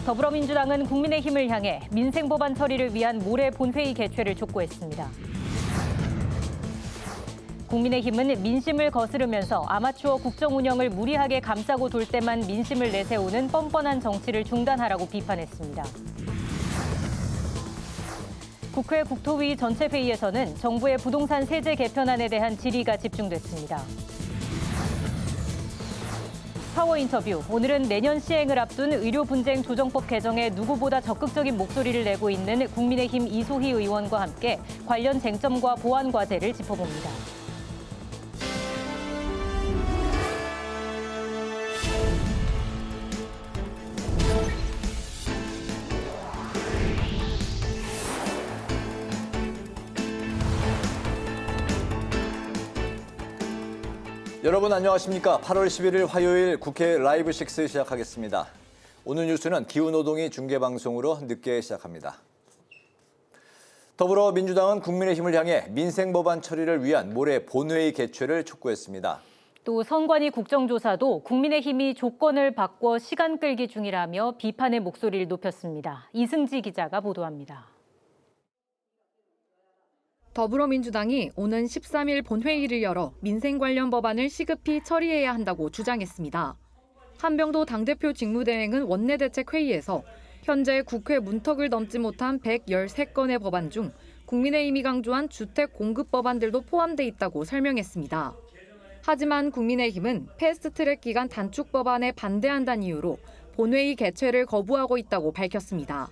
더불어민주당은 국민의힘을 향해 민생 법안 처리를 위한 모레 본회의 개최를 촉구했습니다. 국민의힘은 민심을 거스르면서 아마추어 국정 운영을 무리하게 감싸고 돌 때만 민심을 내세우는 뻔뻔한 정치를 중단하라고 비판했습니다. 국회 국토위 전체 회의에서는 정부의 부동산 세제 개편안에 대한 질의가 집중됐습니다. 파워 인터뷰, 오늘은 내년 시행을 앞둔 의료분쟁 조정법 개정에 누구보다 적극적인 목소리를 내고 있는 국민의힘 이소희 의원과 함께 관련 쟁점과 보완 과제를 짚어봅니다. 여러분 안녕하십니까? 8월 11일 화요일 국회 라이브 6 시작하겠습니다. 오늘 뉴스는 기후노동이 중계방송으로 늦게 시작합니다. 더불어민주당은 국민의힘을 향해 민생법안 처리를 위한 모레 본회의 개최를 촉구했습니다. 또 선관위 국정조사도 국민의힘이 조건을 바꿔 시간 끌기 중이라며 비판의 목소리를 높였습니다. 이승지 기자가 보도합니다. 더불어민주당이 오는 13일 본회의를 열어 민생 관련 법안을 시급히 처리해야 한다고 주장했습니다. 한병도 당대표 직무대행은 원내대책회의에서 현재 국회 문턱을 넘지 못한 113건의 법안 중 국민의힘이 강조한 주택 공급 법안들도 포함돼 있다고 설명했습니다. 하지만 국민의힘은 패스트트랙 기간 단축 법안에 반대한다는 이유로 본회의 개최를 거부하고 있다고 밝혔습니다.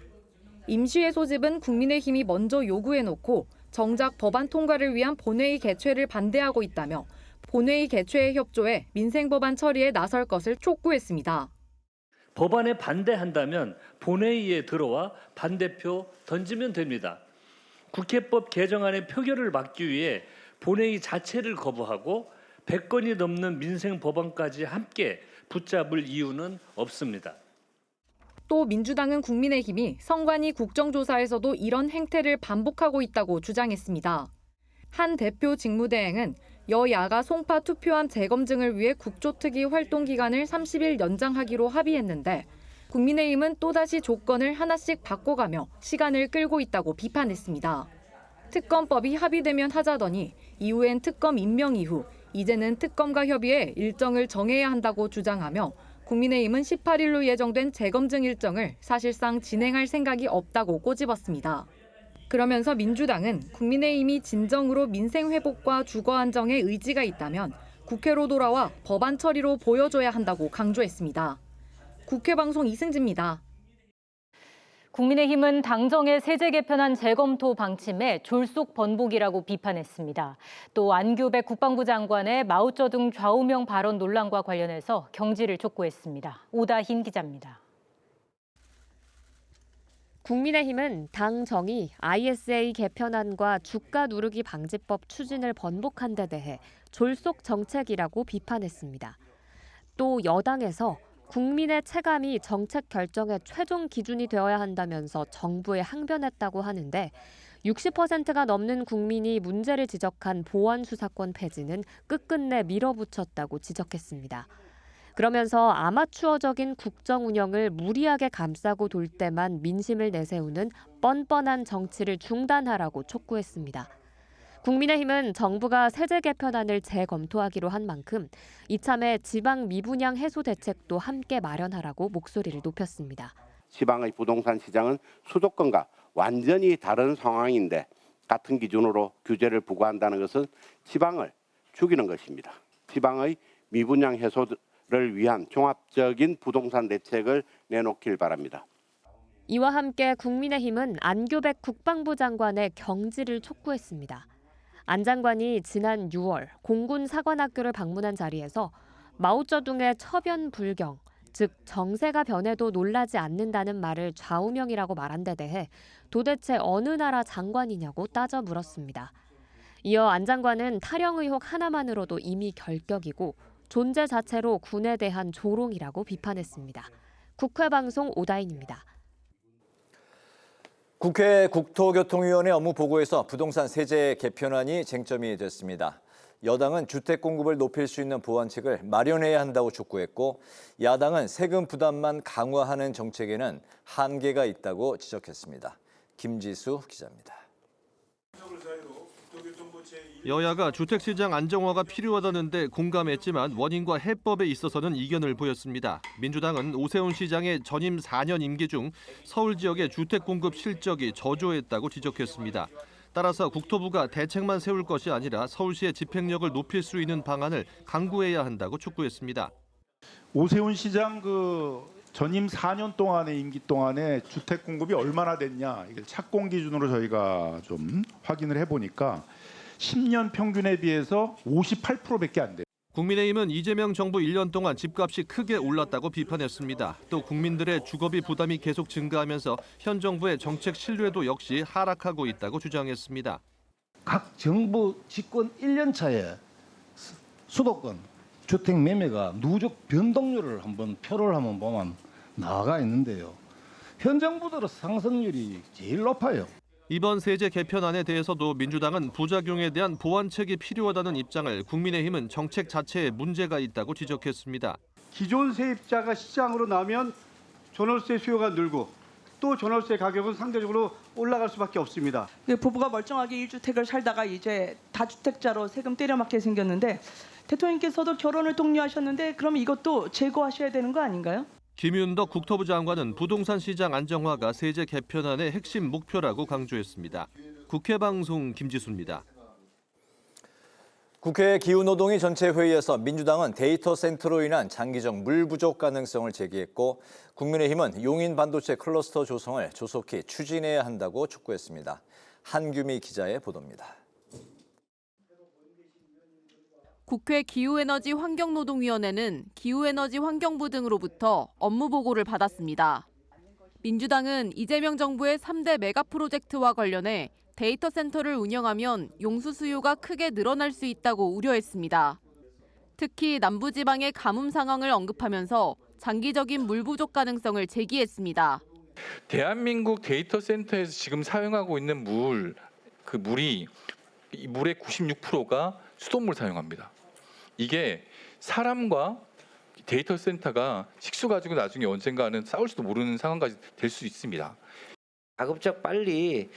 임시회 소집은 국민의힘이 먼저 요구해놓고 정작 법안 통과를 위한 본회의 개최를 반대하고 있다며 본회의 개최에 협조해 민생 법안 처리에 나설 것을 촉구했습니다. 법안에 반대한다면 본회의에 들어와 반대표 던지면 됩니다. 국회법 개정안의 표결을 막기 위해 본회의 자체를 거부하고 100건이 넘는 민생 법안까지 함께 붙잡을 이유는 없습니다. 또 민주당은 국민의힘이 선관위 국정조사에서도 이런 행태를 반복하고 있다고 주장했습니다. 한 대표 직무대행은 여야가 송파 투표함 재검증을 위해 국조특위 활동 기간을 30일 연장하기로 합의했는데 국민의힘은 또다시 조건을 하나씩 바꿔가며 시간을 끌고 있다고 비판했습니다. 특검법이 합의되면 하자더니 이후엔 특검 임명 이후 이제는 특검과 협의해 일정을 정해야 한다고 주장하며 국민의힘은 18일로 예정된 재검증 일정을 사실상 진행할 생각이 없다고 꼬집었습니다. 그러면서 민주당은 국민의힘이 진정으로 민생 회복과 주거 안정에 의지가 있다면 국회로 돌아와 법안 처리로 보여줘야 한다고 강조했습니다. 국회방송 이승지입니다. 국민의힘은 당정의 세제 개편안 재검토 방침에 졸속 번복이라고 비판했습니다. 또 안규백 국방부 장관의 마오쩌둥 좌우명 발언 논란과 관련해서 경질을 촉구했습니다. 오다힌 기자입니다. 국민의힘은 당정이 ISA 개편안과 주가 누르기 방지법 추진을 번복한 데 대해 졸속 정책이라고 비판했습니다. 또 여당에서 국민의 체감이 정책 결정의 최종 기준이 되어야 한다면서 정부에 항변했다고 하는데 60%가 넘는 국민이 문제를 지적한 보안수사권 폐지는 끝끝내 밀어붙였다고 지적했습니다. 그러면서 아마추어적인 국정 운영을 무리하게 감싸고 돌 때만 민심을 내세우는 뻔뻔한 정치를 중단하라고 촉구했습니다. 국민의힘은 정부가 세제 개편안을 재검토하기로 한 만큼 이참에 지방 미분양 해소 대책도 함께 마련하라고 목소리를 높였습니다. 지방의 부동산 시장은 수도권과 완전히 다른 상황인데 같은 기준으로 규제를 부과한다는 것은 지방을 죽이는 것입니다. 지방의 미분양 해소를 위한 종합적인 부동산 대책을 내놓길 바랍니다. 이와 함께 국민의힘은 안규백 국방부 장관의 경질을 촉구했습니다. 안 장관이 지난 6월 공군 사관학교를 방문한 자리에서 마오쩌둥의 처변 불경, 즉 정세가 변해도 놀라지 않는다는 말을 좌우명이라고 말한 데 대해 도대체 어느 나라 장관이냐고 따져 물었습니다. 이어 안 장관은 탈영 의혹 하나만으로도 이미 결격이고 존재 자체로 군에 대한 조롱이라고 비판했습니다. 국회방송 오다인입니다. 국회 국토교통위원회 업무보고에서 부동산 세제 개편안이 쟁점이 됐습니다. 여당은 주택 공급을 높일 수 있는 보완책을 마련해야 한다고 촉구했고 야당은 세금 부담만 강화하는 정책에는 한계가 있다고 지적했습니다. 김지수 기자입니다. 여야가 주택시장 안정화가 필요하다는데 공감했지만 원인과 해법에 있어서는 이견을 보였습니다. 민주당은 오세훈 시장의 전임 4년 임기 중 서울 지역의 주택 공급 실적이 저조했다고 지적했습니다. 따라서 국토부가 대책만 세울 것이 아니라 서울시의 집행력을 높일 수 있는 방안을 강구해야 한다고 촉구했습니다. 오세훈 시장 전임 4년 동안의 임기 동안에 주택 공급이 얼마나 됐냐 이걸 착공 기준으로 저희가 좀 확인을 해보니까 10년 평균에 비해서 58%밖에 안 돼요. 국민의힘은 이재명 정부 1년 동안 집값이 크게 올랐다고 비판했습니다. 또 국민들의 주거비 부담이 계속 증가하면서 현 정부의 정책 신뢰도 역시 하락하고 있다고 주장했습니다. 각 정부 집권 1년 차에 수도권 주택 매매가 누적 변동률을 한번 표를 한번 보면 나와 있는데요. 현 정부들의 상승률이 제일 높아요. 이번 세제 개편안에 대해서도 민주당은 부작용에 대한 보완책이 필요하다는 입장을, 국민의힘은 정책 자체에 문제가 있다고 지적했습니다. 기존 세입자가 시장으로 나면 전월세 수요가 늘고 또 전월세 가격은 상대적으로 올라갈 수밖에 없습니다. 부부가 멀쩡하게 1주택을 살다가 이제 다주택자로 세금 때려맞게 생겼는데 대통령께서도 결혼을 독려하셨는데 그럼 이것도 제거하셔야 되는 거 아닌가요? 김윤덕 국토부 장관은 부동산 시장 안정화가 세제 개편안의 핵심 목표라고 강조했습니다. 국회 방송 김지수입니다. 국회 기후노동위 전체 회의에서 민주당은 데이터 센터로 인한 장기적 물 부족 가능성을 제기했고 국민의힘은 용인 반도체 클러스터 조성을 조속히 추진해야 한다고 촉구했습니다. 한규미 기자의 보도입니다. 국회 기후에너지 환경노동위원회는 기후에너지 환경부 등으로부터 업무 보고를 받았습니다. 민주당은 이재명 정부의 3대 메가 프로젝트와 관련해 데이터 센터를 운영하면 용수 수요가 크게 늘어날 수 있다고 우려했습니다. 특히 남부지방의 가뭄 상황을 언급하면서 장기적인 물 부족 가능성을 제기했습니다. 대한민국 데이터 센터에서 지금 사용하고 있는 물이 이 물의 96%가 수돗물 사용합니다. 이게 사람과 데이터 센터가 식수 가지고 나중에 언젠가는 싸울지도 모르는 상황까지 될 수 있습니다. 가급적 빨리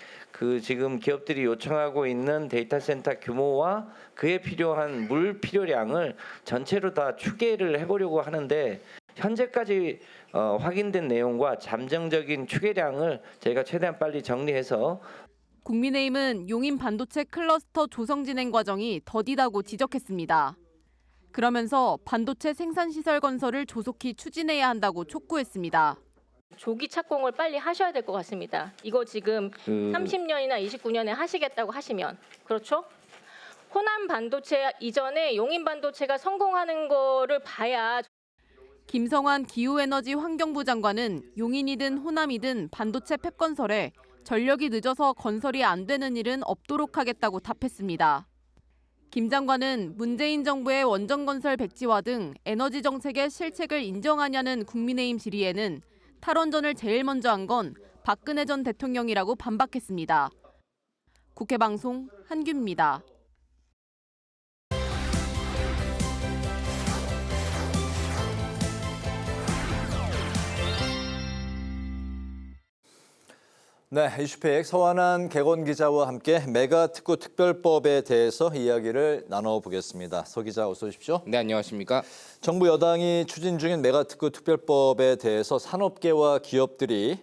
지금 기업들이 요청하고 있는 데이터 센터 규모와 그에 필요한 물 필요량을 전체로 다 추계를 해보려고 하는데 현재까지 확인된 내용과 잠정적인 추계량을 저희가 최대한 빨리 정리해서 국민의힘은 용인 반도체 클러스터 조성 진행 과정이 더디다고 지적했습니다. 그러면서 반도체 생산시설 건설을 조속히 추진해야 한다고 촉구했습니다. 조기 착공을 빨리 하셔야 될 것 같습니다. 이거 지금 30년이나 29년에 하시겠다고 하시면 그렇죠? 호남 반도체 이전에 용인 반도체가 성공하는 거를 봐야. 김성환 기후에너지 환경부 장관은 용인이든 호남이든 반도체 팹 건설에 전력이 늦어서 건설이 안 되는 일은 없도록 하겠다고 답했습니다. 김 장관은 문재인 정부의 원전건설 백지화 등 에너지 정책의 실책을 인정하냐는 국민의힘 질의에는 탈원전을 제일 먼저 한 건 박근혜 전 대통령이라고 반박했습니다. 국회 방송 한규입니다. 네, 이슈팩 서완한 개건 기자와 함께 메가특구 특별법에 대해서 이야기를 나눠보겠습니다. 서 기자 어서 오십시오. 네, 안녕하십니까. 정부 여당이 추진 중인 메가특구 특별법에 대해서 산업계와 기업들이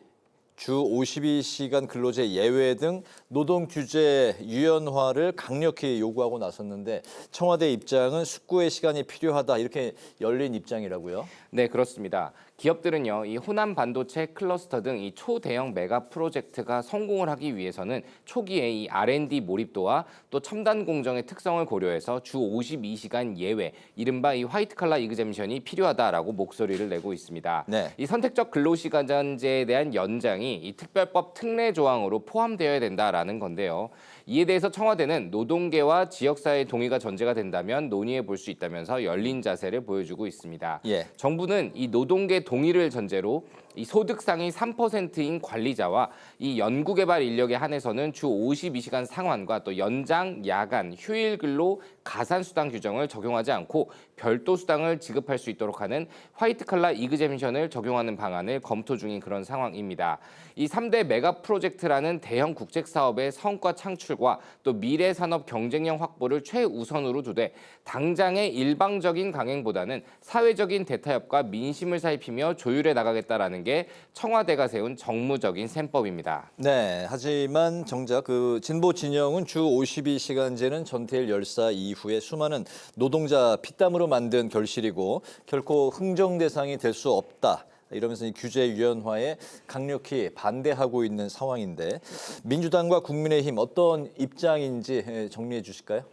주 52시간 근로제 예외 등 노동 규제 유연화를 강력히 요구하고 나섰는데 청와대 입장은 숙고의 시간이 필요하다 이렇게 열린 입장이라고요? 네, 그렇습니다. 기업들은요, 이 호남 반도체 클러스터 등 이 초대형 메가 프로젝트가 성공을 하기 위해서는 초기에 이 R&D 몰입도와 또 첨단 공정의 특성을 고려해서 주 52시간 예외, 이른바 이 화이트 칼라 이그젬션이 필요하다라고 목소리를 내고 있습니다. 네. 이 선택적 근로시간제에 대한 연장이 이 특별법 특례 조항으로 포함되어야 된다라는 건데요. 이에 대해서 청와대는 노동계와 지역사회의 동의가 전제가 된다면 논의해 볼 수 있다면서 열린 자세를 보여주고 있습니다. 예. 정부는 이 노동계 동의를 전제로 이 소득상위 3%인 관리자와 이 연구개발 인력에 한해서는 주 52시간 상환과 또 연장, 야간, 휴일 근로 가산수당 규정을 적용하지 않고 별도 수당을 지급할 수 있도록 하는 화이트칼라 이그젬션을 적용하는 방안을 검토 중인 그런 상황입니다. 이 3대 메가 프로젝트라는 대형 국책 사업의 성과 창출과 또 미래 산업 경쟁력 확보를 최우선으로 두되 당장의 일방적인 강행보다는 사회적인 대타협과 민심을 살피며 조율해 나가겠다라는 게 청와대가 세운 정무적인 셈법입니다. 네, 하지만 정작 그 진보 진영은 주 52시간제는 전태일 열사 이후에 수많은 노동자 피땀으로 만든 결실이고 결코 흥정 대상이 될 수 없다. 이러면서 이 규제 유연화에 강력히 반대하고 있는 상황인데 민주당과 국민의힘 어떤 입장인지 정리해 주실까요?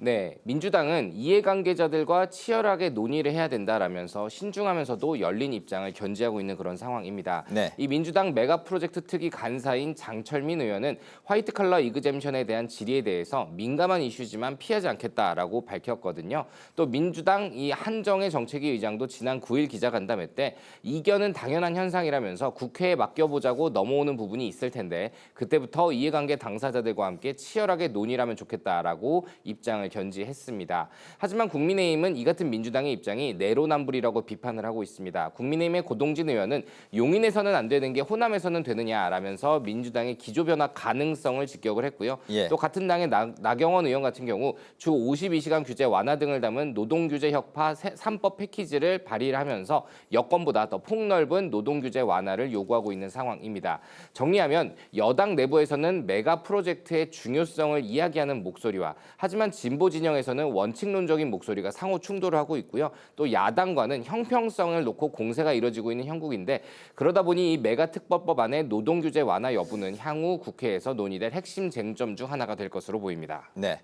네, 민주당은 이해관계자들과 치열하게 논의를 해야 된다라면서 신중하면서도 열린 입장을 견지하고 있는 그런 상황입니다. 네. 이 민주당 메가 프로젝트 특위 간사인 장철민 의원은 화이트칼라 이그젬션에 대한 질의에 대해서 민감한 이슈지만 피하지 않겠다라고 밝혔거든요. 또 민주당 이 한정혜 정책위 의장도 지난 9일 기자간담회 때 이견은 당연한 현상이라면서 국회에 맡겨보자고 넘어오는 부분이 있을 텐데 그때부터 이해관계 당사자들과 함께 치열하게 논의를 하면 좋겠다라고 입장을 견지했습니다. 하지만 국민의힘은 이 같은 민주당의 입장이 내로남불이라고 비판을 하고 있습니다. 국민의힘의 고동진 의원은 용인에서는 안 되는 게 호남에서는 되느냐라면서 민주당의 기조변화 가능성을 직격을 했고요. 예. 또 같은 당의 나경원 의원 같은 경우 주 52시간 규제 완화 등을 담은 노동규제 혁파 3법 패키지를 발의를 하면서 여권보다 더 폭넓은 노동규제 완화를 요구하고 있는 상황입니다. 정리하면 여당 내부에서는 메가 프로젝트의 중요성을 이야기하는 목소리와 하지만 진보 진영에서는 원칙론적인 목소리가 상호 충돌을 하고 있고요. 또 야당과는 형평성을 놓고 공세가 이뤄지고 있는 형국인데 그러다 보니 이 메가 특별법안의 노동규제 완화 여부는 향후 국회에서 논의될 핵심 쟁점 중 하나가 될 것으로 보입니다. 네.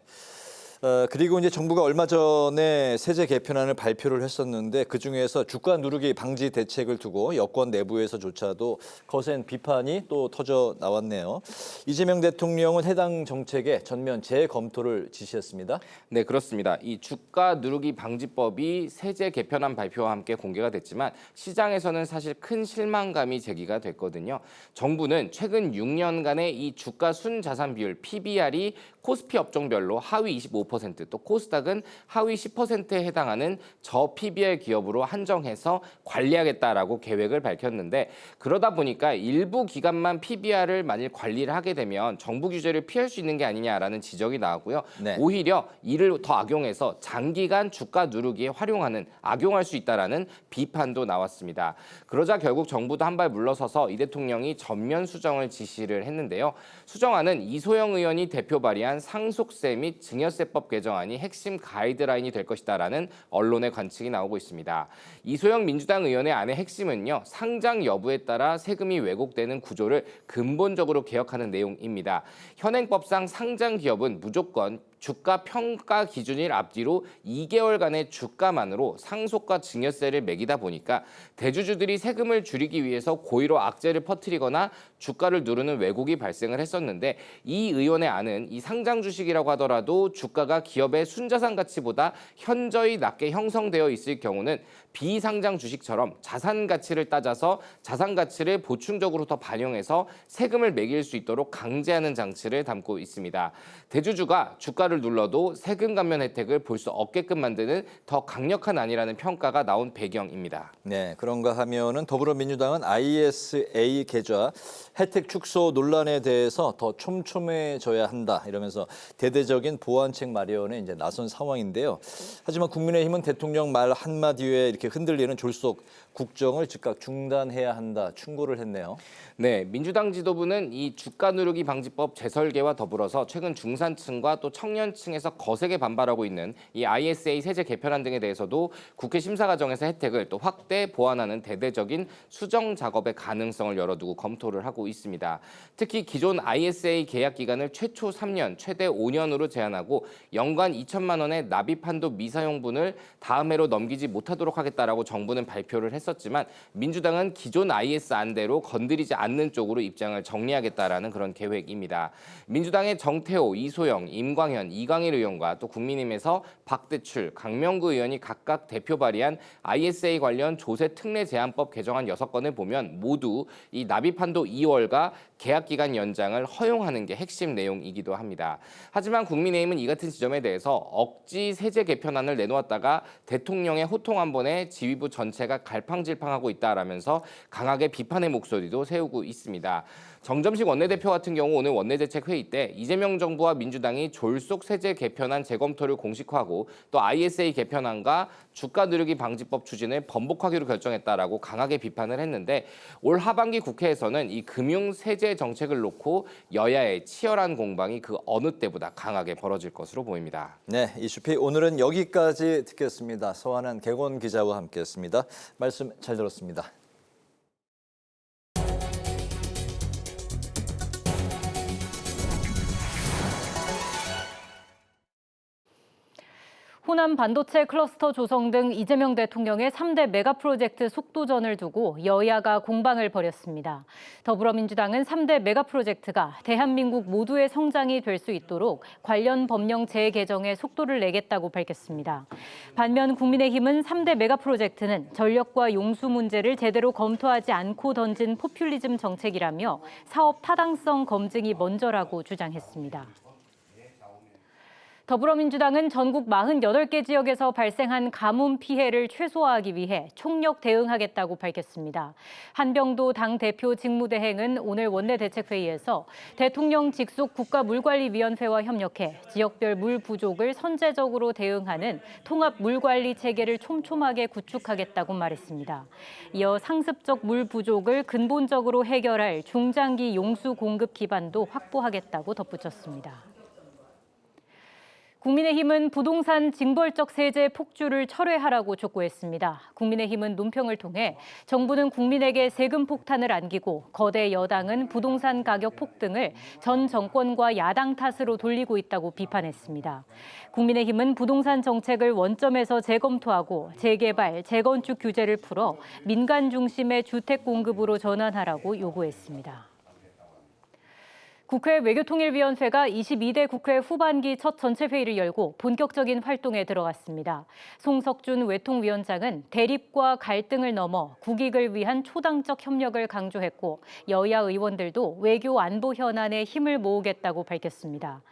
그리고 이제 정부가 얼마 전에 세제 개편안을 발표를 했었는데 그중에서 주가 누르기 방지 대책을 두고 여권 내부에서조차도 거센 비판이 또 터져 나왔네요. 이재명 대통령은 해당 정책에 전면 재검토를 지시했습니다. 네, 그렇습니다. 이 주가 누르기 방지법이 세제 개편안 발표와 함께 공개가 됐지만 시장에서는 사실 큰 실망감이 제기가 됐거든요. 정부는 최근 6년간의 이 주가 순자산 비율 PBR이 코스피 업종별로 하위 25%, 또 코스닥은 하위 10%에 해당하는 저 PBR 기업으로 한정해서 관리하겠다라고 계획을 밝혔는데 그러다 보니까 일부 기관만 PBR을 만일 관리를 하게 되면 정부 규제를 피할 수 있는 게 아니냐라는 지적이 나왔고요. 네. 오히려 이를 더 악용해서 장기간 주가 누르기에 악용할 수 있다라는 비판도 나왔습니다. 그러자 결국 정부도 한 발 물러서서 이 대통령이 전면 수정을 지시를 했는데요. 수정안은 이소영 의원이 대표 발의한 상속세 및 증여세법 개정안이 핵심 가이드라인이 될 것이다라는 언론의 관측이 나오고 있습니다. 이소영 민주당 의원의 안의 핵심은요. 상장 여부에 따라 세금이 왜곡되는 구조를 근본적으로 개혁하는 내용입니다. 현행법상 상장 기업은 무조건 주가 평가 기준일 앞뒤로 2개월간의 주가만으로 상속과 증여세를 매기다 보니까 대주주들이 세금을 줄이기 위해서 고의로 악재를 퍼뜨리거나 주가를 누르는 왜곡이 발생을 했었는데 이 의원의 안은 이 상장 주식이라고 하더라도 주가가 기업의 순자산 가치보다 현저히 낮게 형성되어 있을 경우는 비상장 주식처럼 자산 가치를 따져서 자산 가치를 보충적으로 더 반영해서 세금을 매길 수 있도록 강제하는 장치를 담고 있습니다. 대주주가 주가를 눌러도 세금 감면 혜택을 볼 수 없게끔 만드는 더 강력한 안이라는 평가가 나온 배경입니다. 네, 그런가 하면은 더불어민주당은 ISA 계좌 혜택 축소 논란에 대해서 더 촘촘해져야 한다 이러면서 대대적인 보완책 마련에 이제 나선 상황인데요. 하지만 국민의힘은 대통령 말 한마디에 이렇게 흔들리는 졸속 국정을 즉각 중단해야 한다 충고를 했네요. 네, 민주당 지도부는 이 주가 누르기 방지법 재설계와 더불어서 최근 중산층과 또 청년층에서 거세게 반발하고 있는 이 ISA 세제 개편안 등에 대해서도 국회 심사 과정에서 혜택을 또 확대 보완하는 대대적인 수정 작업의 가능성을 열어두고 검토를 하고 있습니다. 특히 기존 ISA 계약 기간을 최초 3년, 최대 5년으로 제한하고 연간 2천만 원의 납입 한도 미사용분을 다음 해로 넘기지 못하도록 하겠다라고 정부는 발표를 했었지만 민주당은 기존 IS 안대로 건드리지 않는 쪽으로 입장을 정리하겠다라는 그런 계획입니다. 민주당의 정태호, 이소영, 임광현, 보면 이광일 의원과 또 국민의힘에서 박대출, 강명구 의원이 각각 대표 발의한 ISA 관련 조세 특례 제한법 개정안 6건을 보면 모두 이 납입한도 2월과 계약기간 연장을 허용하는 게 핵심 내용이기도 합니다. 하지만 국민의힘은 이 같은 지점에 대해서 억지 세제 개편안을 내놓았다가 대통령의 호통 한 번에 지휘부 전체가 갈팡질팡하고 있다라면서 강하게 비판의 목소리도 세우고 있습니다. 정점식 원내대표 같은 경우 오늘 원내대책회의 때 이재명 정부와 민주당이 졸속 세제 개편안 재검토를 공식화하고 또 ISA 개편안과 주가 누르기 방지법 추진을 번복하기로 결정했다라고 강하게 비판을 했는데 올 하반기 국회에서는 이 금융 세제 정책을 놓고 여야의 치열한 공방이 그 어느 때보다 강하게 벌어질 것으로 보입니다. 네, 이슈피 오늘은 여기까지 듣겠습니다. 서한한 객원 기자와 함께했습니다. 말씀 잘 들었습니다. 호남 반도체 클러스터 조성 등 이재명 대통령의 3대 메가 프로젝트 속도전을 두고 여야가 공방을 벌였습니다. 더불어민주당은 3대 메가 프로젝트가 대한민국 모두의 성장이 될 수 있도록 관련 법령 재개정에 속도를 내겠다고 밝혔습니다. 반면 국민의힘은 3대 메가 프로젝트는 전력과 용수 문제를 제대로 검토하지 않고 던진 포퓰리즘 정책이라며 사업 타당성 검증이 먼저라고 주장했습니다. 더불어민주당은 전국 48개 지역에서 발생한 가뭄 피해를 최소화하기 위해 총력 대응하겠다고 밝혔습니다. 한병도 당대표 직무대행은 오늘 원내대책회의에서 대통령 직속 국가물관리위원회와 협력해 지역별 물 부족을 선제적으로 대응하는 통합 물관리 체계를 촘촘하게 구축하겠다고 말했습니다. 이어 상습적 물 부족을 근본적으로 해결할 중장기 용수 공급 기반도 확보하겠다고 덧붙였습니다. 국민의힘은 부동산 징벌적 세제 폭주를 철회하라고 촉구했습니다. 국민의힘은 논평을 통해 정부는 국민에게 세금 폭탄을 안기고 거대 여당은 부동산 가격 폭등을 전 정권과 야당 탓으로 돌리고 있다고 비판했습니다. 국민의힘은 부동산 정책을 원점에서 재검토하고 재개발, 재건축 규제를 풀어 민간 중심의 주택 공급으로 전환하라고 요구했습니다. 국회 외교통일위원회가 22대 국회 후반기 첫 전체 회의를 열고 본격적인 활동에 들어갔습니다. 송석준 외통위원장은 대립과 갈등을 넘어 국익을 위한 초당적 협력을 강조했고 여야 의원들도 외교 안보 현안에 힘을 모으겠다고 밝혔습니다.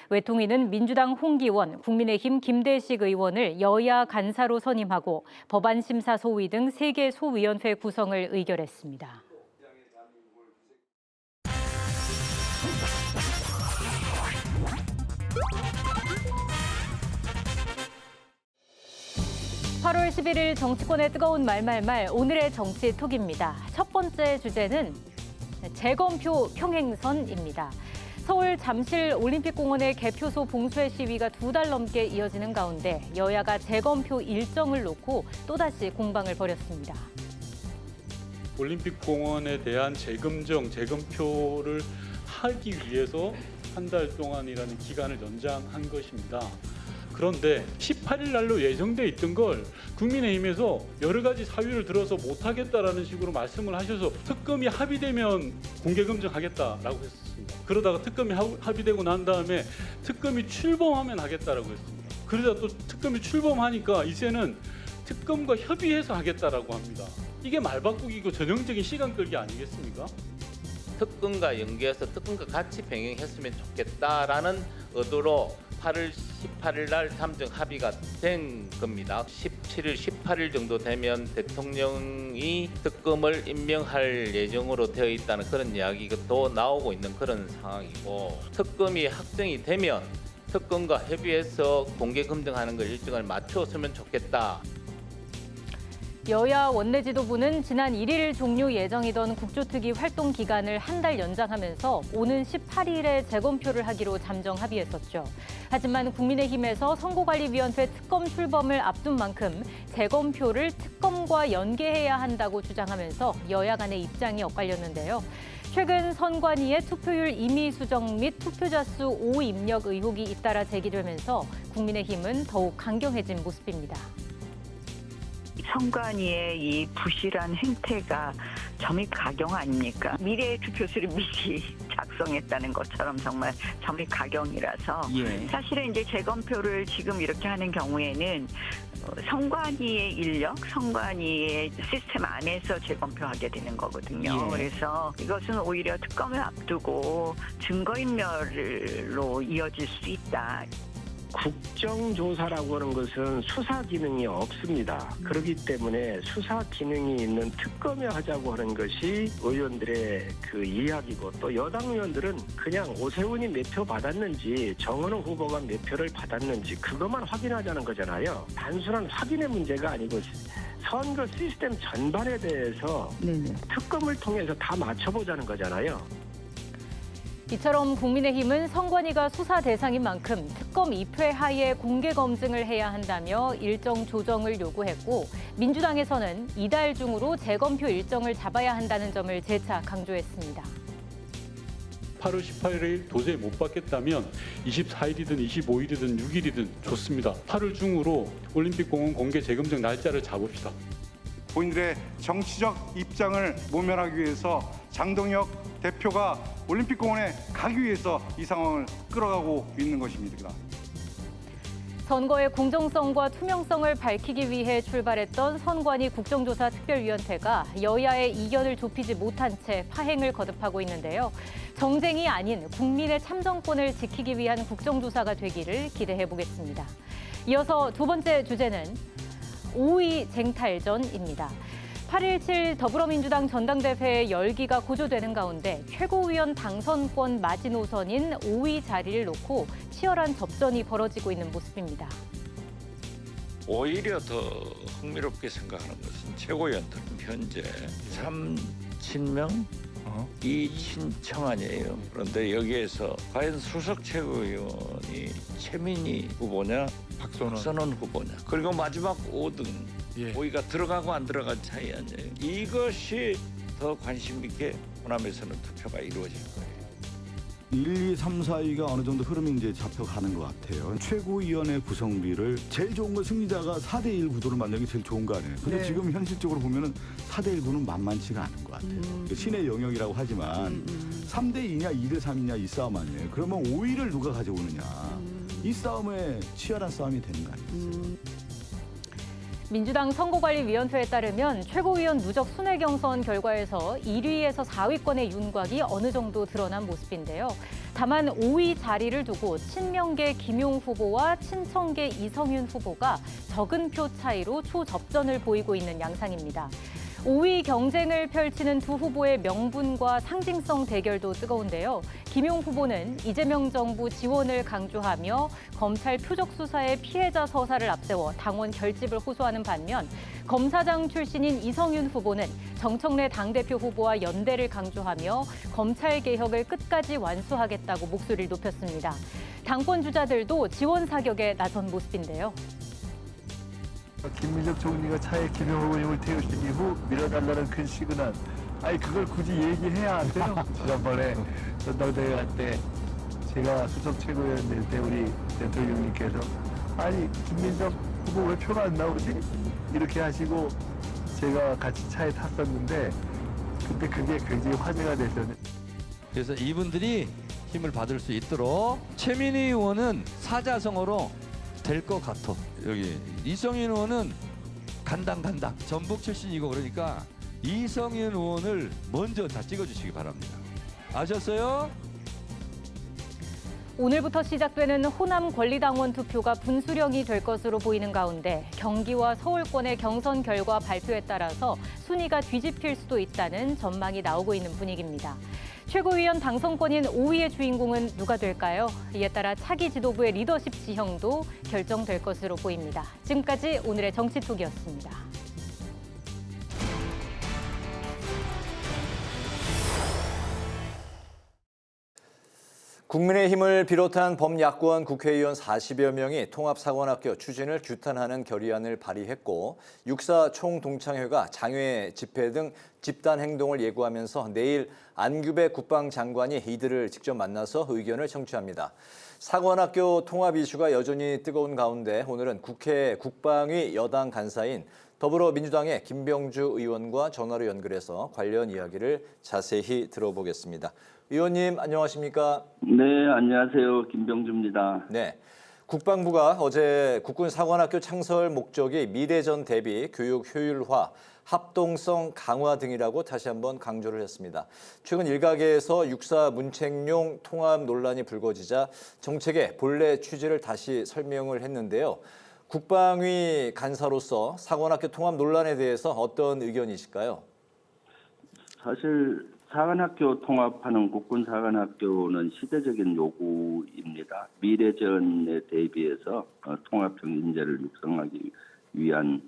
외통위는 민주당 홍기원, 국민의힘 김대식 의원을 여야 간사로 선임하고 법안심사 소위 등 3개 소위원회 구성을 의결했습니다. (8월 11일) 정치권의 뜨거운 말말말 오늘의 정치톡입니다. 첫 번째 주제는 재검표 평행선입니다. 서울 잠실 올림픽공원의 개표소 봉쇄 시위가 2달 넘게 이어지는 가운데 여야가 재검표 일정을 놓고 또다시 공방을 벌였습니다. 올림픽공원에 대한 재검정, 재검표를 하기 위해서 한 달 동안이라는 기간을 연장한 것입니다. 그런데 18일 날로 예정돼 있던 걸 국민의힘에서 여러 가지 사유를 들어서 못하겠다라는 식으로 말씀을 하셔서 특검이 합의되면 공개검증하겠다라고 했습니다. 그러다가 특검이 합의되고 난 다음에 특검이 출범하면 하겠다라고 했습니다. 그러다 또 특검이 출범하니까 이제는 특검과 협의해서 하겠다라고 합니다. 이게 말바꾸기고 전형적인 시간 끌기 아니겠습니까? 특검과 연계해서 특검과 같이 병행했으면 좋겠다라는 의도로 8월 18일 날 잠정 합의가 된 겁니다. 17일, 18일 정도 되면 대통령이 특검을 임명할 예정으로 되어 있다는 그런 이야기가 또 나오고 있는 그런 상황이고 특검이 확정이 되면 특검과 협의해서 공개 검증하는 걸 일정을 맞추었으면 좋겠다. 여야 원내 지도부는 지난 1일 종료 예정이던 국조특위 활동 기간을 한 달 연장하면서 오는 18일에 재검표를 하기로 잠정 합의했었죠. 하지만 국민의힘에서 선거관리위원회 특검 출범을 앞둔 만큼 재검표를 특검과 연계해야 한다고 주장하면서 여야 간의 입장이 엇갈렸는데요. 최근 선관위의 투표율 임의 수정 및 투표자 수 오입력 의혹이 잇따라 제기되면서 국민의힘은 더욱 강경해진 모습입니다. 선관위의 이 부실한 행태가 점입 가경 아닙니까? 미래의 투표수를 미리 작성했다는 것처럼 정말 가경이라서 사실은 이제 재검표를 지금 이렇게 하는 경우에는 선관위의 인력, 선관위의 시스템 안에서 재검표하게 되는 거거든요. 그래서 이것은 오히려 특검을 앞두고 증거인멸로 이어질 수 있다. 국정조사라고 하는 것은 수사 기능이 없습니다. 그렇기 때문에 수사 기능이 있는 특검을 하자고 하는 것이 의원들의 그 이야기고, 또 여당 의원들은 그냥 오세훈이 몇 표 받았는지 정은호 후보가 몇 표를 받았는지 그것만 확인하자는 거잖아요. 단순한 확인의 문제가 아니고 선거 시스템 전반에 대해서 특검을 통해서 다 맞춰보자는 거잖아요. 이처럼 국민의힘은 선관위가 수사 대상인 만큼 특검 2회 하에 공개 검증을 해야 한다며 일정 조정을 요구했고, 민주당에서는 이달 중으로 재검표 일정을 잡아야 한다는 점을 재차 강조했습니다. 8월 18일 도저히 못 받겠다면 24일이든 25일이든 6일이든 좋습니다. 8월 중으로 올림픽공원 공개 재검증 날짜를 잡읍시다. 본인들의 정치적 입장을 모면하기 위해서 장동혁 대표가 올림픽공원에 가기 위해서 이 상황을 끌어가고 있는 것입니다. 선거의 공정성과 투명성을 밝히기 위해 출발했던 선관위 국정조사 특별위원회가 여야의 이견을 좁히지 못한 채 파행을 거듭하고 있는데요. 정쟁이 아닌 국민의 참정권을 지키기 위한 국정조사가 되기를 기대해 보겠습니다. 이어서 두 번째 주제는 5위 쟁탈전입니다. 8.17 더불어민주당 전당대회의 열기가 고조되는 가운데 최고위원 당선권 마지노선인 5위 자리를 놓고 치열한 접전이 벌어지고 있는 모습입니다. 오히려 더 흥미롭게 생각하는 것은 최고위원들 현재 3친명 2친청 아니에요. 그런데 여기에서 과연 수석 최고위원이 최민희 후보냐 박선원 후보냐, 그리고 마지막 5등 5위가 들어가고 안 들어간 차이 아니에요. 이것이 더 관심 있게 호남에서는 투표가 이루어질 거예요. 1, 2, 3, 4위가 어느 정도 흐름이 이제 잡혀가는 것 같아요. 최고위원회 구성비를 제일 좋은 건 승리자가 4대1 구도를 만드는 게 제일 좋은 거 아니에요. 근데 지금 현실적으로 보면은 4대1 구는 만만치가 않은 것 같아요. 신의 영역이라고 하지만 3대2냐 2대3이냐 이 싸움 아니에요. 그러면 5위를 누가 가져오느냐. 이 싸움에 치열한 싸움이 되는 거 아니겠어요. 민주당 선거관리위원회에 따르면 최고위원 누적 순회 경선 결과에서 1위에서 4위권의 윤곽이 어느 정도 드러난 모습인데요. 다만 5위 자리를 두고 친명계 김용 후보와 친청계 이성윤 후보가 적은 표 차이로 초접전을 보이고 있는 양상입니다. 5위 경쟁을 펼치는 두 후보의 명분과 상징성 대결도 뜨거운데요. 김용 후보는 이재명 정부 지원을 강조하며 검찰 표적 수사의 피해자 서사를 앞세워 당원 결집을 호소하는 반면, 검사장 출신인 이성윤 후보는 정청래 당대표 후보와 연대를 강조하며 검찰 개혁을 끝까지 완수하겠다고 목소리를 높였습니다. 당권 주자들도 지원 사격에 나선 모습인데요. 김민석 총리가 차에 김용 후보님을 태우신 이후 밀어달라는 큰 시그널. 아니 그걸 굳이 얘기해야 안 돼요? 지난번에 전당대회 할 때 제가 수석 최고위원 될 때 우리 대통령님께서 아니 김민석 후보 왜 표가 안 나오지? 이렇게 하시고 제가 같이 차에 탔었는데 그때 그게 굉장히 화제가 됐었는데. 그래서 이분들이 힘을 받을 수 있도록 최민희 의원은 사자성어로 될 것 같아. 여기 이성윤 의원은 간당 전북 출신이고 그러니까 이성윤 의원을 먼저 다 찍어주시기 바랍니다. 아셨어요? 오늘부터 시작되는 호남 권리당원 투표가 분수령이 될 것으로 보이는 가운데 경기와 서울권의 경선 결과 발표에 따라서 순위가 뒤집힐 수도 있다는 전망이 나오고 있는 분위기입니다. 최고위원 당선권인 5위의 주인공은 누가 될까요? 이에 따라 차기 지도부의 리더십 지형도 결정될 것으로 보입니다. 지금까지 오늘의 정치톡이었습니다. 국민의힘을 비롯한 범야권 국회의원 40여 명이 통합사관학교 추진을 규탄하는 결의안을 발의했고, 6.4 총동창회가 장외 집회 등 집단 행동을 예고하면서 내일 안규배 국방장관이 이들을 직접 만나서 의견을 청취합니다. 사관학교 통합 이슈가 여전히 뜨거운 가운데 오늘은 국회 국방위 여당 간사인 더불어민주당의 김병주 의원과 전화로 연결해서 관련 이야기를 자세히 들어보겠습니다. 의원님 안녕하십니까? 네, 안녕하세요. 김병주입니다. 네. 국방부가 어제 국군 사관학교 창설 목적이 미래전 대비 교육 효율화, 합동성 강화 등이라고 다시 한번 강조를 했습니다. 최근 일각에서 육사 문책용 통합 논란이 불거지자 정책의 본래 취지를 다시 설명을 했는데요. 국방위 간사로서 사관학교 통합 논란에 대해서 어떤 의견이실까요? 사실 사관학교 통합하는 국군 사관학교는 시대적인 요구입니다. 미래전에 대비해서 통합형 인재를 육성하기 위한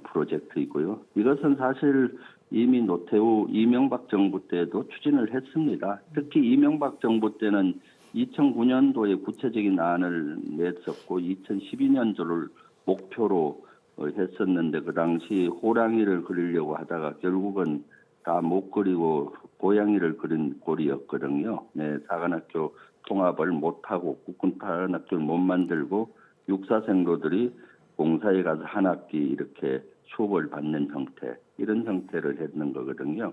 프로젝트이고요. 이것은 사실 이미 노태우, 이명박 정부 때도 추진을 했습니다. 특히 이명박 정부 때는 2009년도에 구체적인 안을 냈었고 2012년도를 목표로 했었는데 그 당시 호랑이를 그리려고 하다가 결국은 다 못 그리고 고양이를 그린 꼴이었거든요. 네, 사관학교 통합을 못하고 국군 사관학교를 못 만들고 육사생도들이 공사에 가서 한 학기 이렇게 수업을 받는 형태, 이런 형태를 했는 거거든요.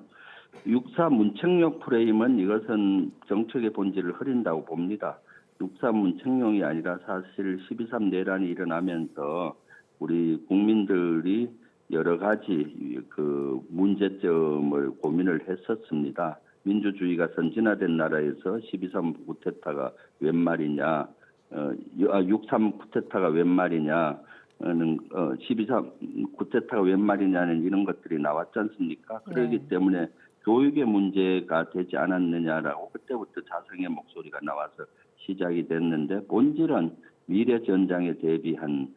육사 문책용 프레임은 이것은 정책의 본질을 흐린다고 봅니다. 육사 문책용이 아니라 사실 12.3 내란이 일어나면서 우리 국민들이 여러 가지 그 문제점을 고민을 했었습니다. 민주주의가 선진화된 나라에서 12.3 쿠데타가 웬 말이냐, 6.3 쿠데타가 웬 말이냐, 12.3 쿠데타가 웬 말이냐는 이런 것들이 나왔지 않습니까? 그렇기 때문에 교육의 문제가 되지 않았느냐라고 그때부터 자성의 목소리가 나와서 시작이 됐는데 본질은 미래전장에 대비한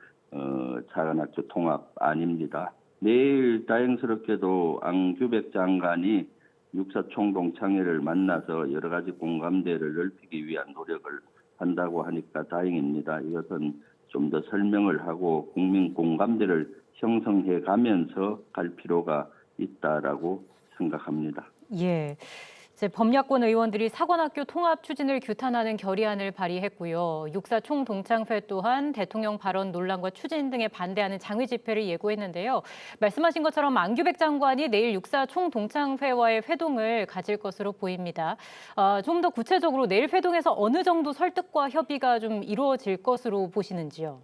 사관학교 통합 아닙니다. 내일 다행스럽게도 안규백 장관이 육사 총동창회를 만나서 여러 가지 공감대를 넓히기 위한 노력을 한다고 하니까 다행입니다. 이것은 좀 더 설명을 하고 국민 공감대를 형성해 가면서 갈 필요가 있다라고 생각합니다. 예. 이제 범야권 의원들이 사관학교 통합 추진을 규탄하는 결의안을 발의했고요. 육사 총동창회 또한 대통령 발언 논란과 추진 등에 반대하는 장외 집회를 예고했는데요. 말씀하신 것처럼 안규백 장관이 내일 육사 총동창회와의 회동을 가질 것으로 보입니다. 좀 더 구체적으로 내일 회동에서 어느 정도 설득과 협의가 좀 이루어질 것으로 보시는지요?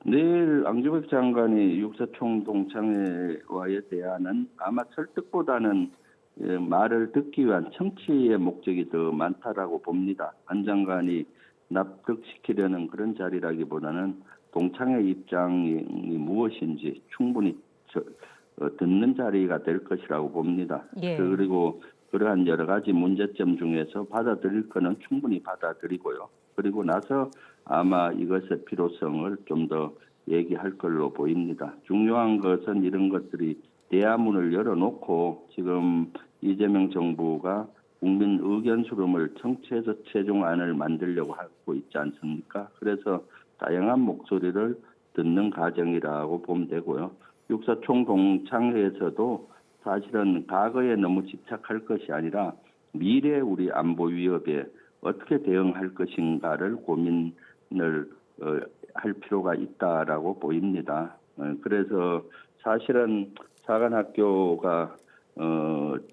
내일 안규백 장관이 육사 총동창회와의 대화는 아마 설득보다는 말을 듣기 위한 청취의 목적이 더 많다라고 봅니다. 안 장관이 납득시키려는 그런 자리라기보다는 동창회 입장이 무엇인지 충분히 듣는 자리가 될 것이라고 봅니다. 예. 그리고 그러한 여러 가지 문제점 중에서 받아들일 거는 충분히 받아들이고요. 그리고 나서 아마 이것의 필요성을 좀 더 얘기할 걸로 보입니다. 중요한 것은 이런 것들이 대화문을 열어놓고 지금 이재명 정부가 국민 의견 수렴을 청취해서 최종안을 만들려고 하고 있지 않습니까? 그래서 다양한 목소리를 듣는 과정이라고 보면 되고요. 육사 총동창회에서도 사실은 과거에 너무 집착할 것이 아니라 미래 우리 안보 위협에 어떻게 대응할 것인가를 고민을 할 필요가 있다라고 보입니다. 그래서 사실은 사관학교가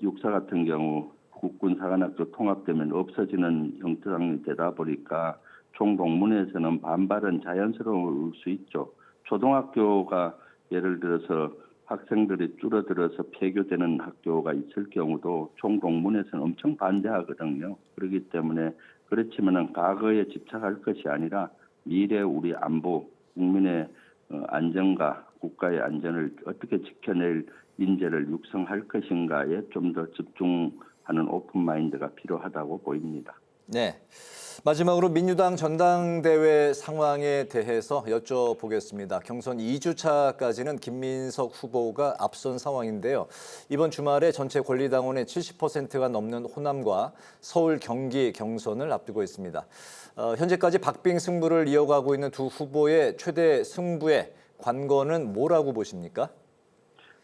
육사 같은 경우 국군 사관학교 통합되면 없어지는 형태상이 되다 보니까 총동문회에서는 반발은 자연스러울 수 있죠. 초등학교가 예를 들어서 학생들이 줄어들어서 폐교되는 학교가 있을 경우도 총동문회에서는 엄청 반대하거든요. 그렇기 때문에 그렇지만은 과거에 집착할 것이 아니라 미래 우리 안보, 국민의 안전과 국가의 안전을 어떻게 지켜낼 인재를 육성할 것인가에 좀 더 집중하는 오픈마인드가 필요하다고 보입니다. 네. 마지막으로 민주당 전당대회 상황에 대해서 여쭤보겠습니다. 경선 2주차까지는 김민석 후보가 앞선 상황인데요. 이번 주말에 전체 권리당원의 70%가 넘는 호남과 서울, 경기 경선을 앞두고 있습니다. 현재까지 박빙 승부를 이어가고 있는 두 후보의 최대 승부의 관건은 뭐라고 보십니까?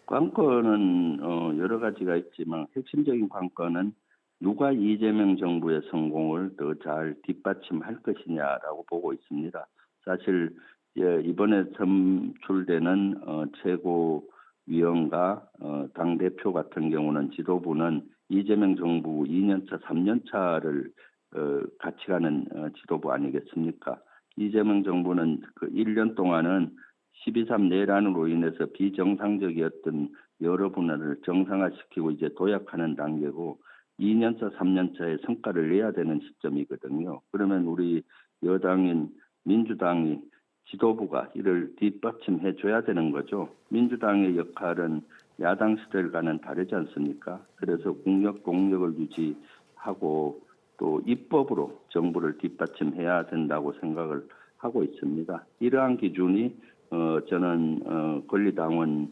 관건은 여러 가지가 있지만 핵심적인 관건은 누가 이재명 정부의 성공을 더 잘 뒷받침할 것이냐라고 보고 있습니다. 사실 이번에 선출되는 최고 위원과 당 대표 같은 경우는 지도부는 이재명 정부 2년차, 3년차를 같이 가는 지도부 아니겠습니까? 이재명 정부는 그 1년 동안은 12.3 내란으로 인해서 비정상적이었던 여러 분야를 정상화시키고 이제 도약하는 단계고 2년차, 3년차의 성과를 내야 되는 시점이거든요. 그러면 우리 여당인 민주당이 지도부가 이를 뒷받침해 줘야 되는 거죠. 민주당의 역할은 야당 시절과는 다르지 않습니까? 그래서 공력을 유지하고 또 입법으로 정부를 뒷받침해야 된다고 생각을 하고 있습니다. 이러한 기준이 저는 권리당원의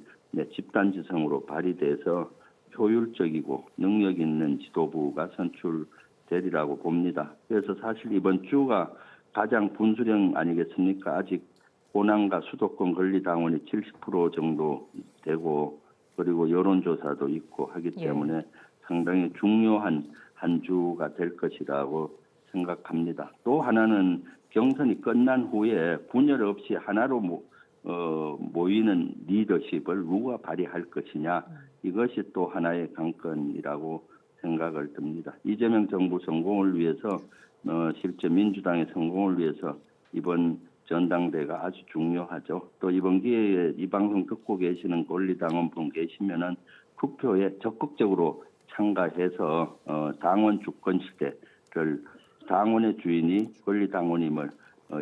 집단지성으로 발휘돼서 효율적이고 능력 있는 지도부가 선출되리라고 봅니다. 그래서 사실 이번 주가 가장 분수령 아니겠습니까? 아직 호남과 수도권 권리당원이 70% 정도 되고 그리고 여론조사도 있고 하기 때문에 상당히 중요한 한 주가 될 것이라고 생각합니다. 또 하나는 경선이 끝난 후에 분열 없이 하나로 모이는 리더십을 누가 발휘할 것이냐 이것이 또 하나의 관건이라고 생각을 듭니다. 이재명 정부 성공을 위해서 실제 민주당의 성공을 위해서 이번 전당대회가 아주 중요하죠. 또 이번 기회에 이 방송 듣고 계시는 권리당원분 계시면은 투표에 적극적으로 참가해서 당원 주권 시대를 당원의 주인이 권리당원임을